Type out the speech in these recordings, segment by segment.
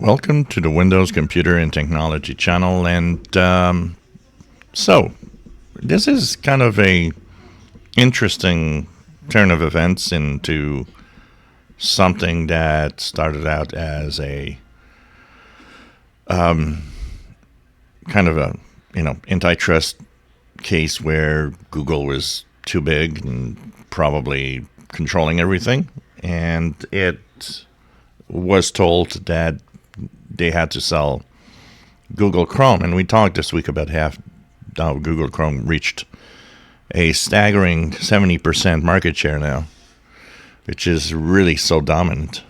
Welcome to the Windows Computer and Technology channel. And so, this is kind of a interesting turn of events into something that started out as a kind of a antitrust case where Google was too big and probably controlling everything, and it was told that they had to sell Google Chrome. And we talked this week about how Google Chrome reached a staggering 70% market share now, which is really so dominant.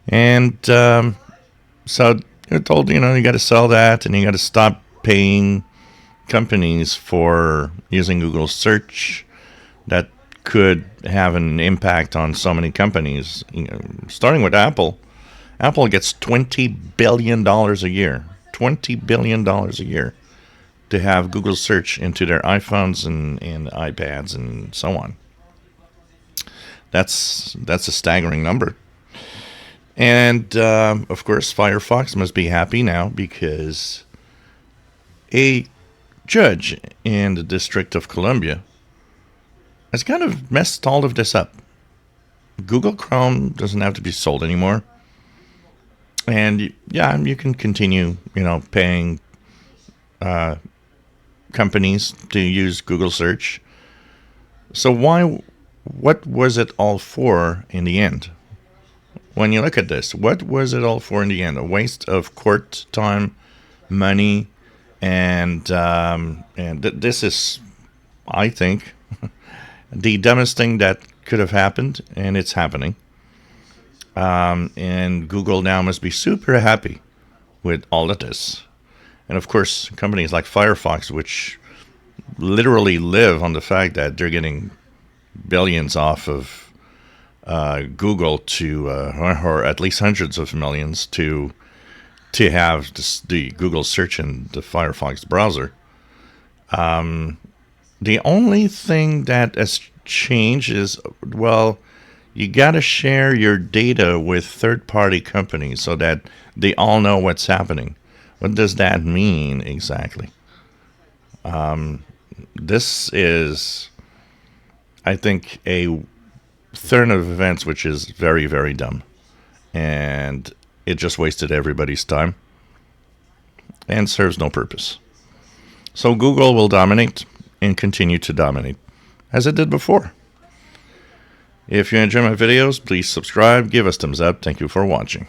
And so you're told, you got to sell that, and you got to stop paying companies for using Google search. That could have an impact on so many companies, starting with Apple. Apple gets $20 billion a year. $20 billion a year to have Google search into their iPhones and iPads and so on. That's a staggering number. And, of course, Firefox must be happy now because a judge in the District of Columbia has kind of messed all of this up. Google Chrome doesn't have to be sold anymore. And, yeah, you can continue, paying companies to use Google search. So what was it all for in the end? When you look at this, what was it all for in the end? A waste of court time, money, and this is, I think, the dumbest thing that could have happened, and it's happening. And Google now must be super happy with all of this. And of course, companies like Firefox, which literally live on the fact that they're getting billions off of Google to, or at least hundreds of millions to have the Google search in the Firefox browser. The only thing that has changed is, you got to share your data with third-party companies so that they all know what's happening. What does that mean exactly? This is, I think, a turn of events which is very, very dumb. And it just wasted everybody's time and serves no purpose. So Google will dominate and continue to dominate, as it did before. If you enjoy my videos, please subscribe, give us thumbs up. Thank you for watching.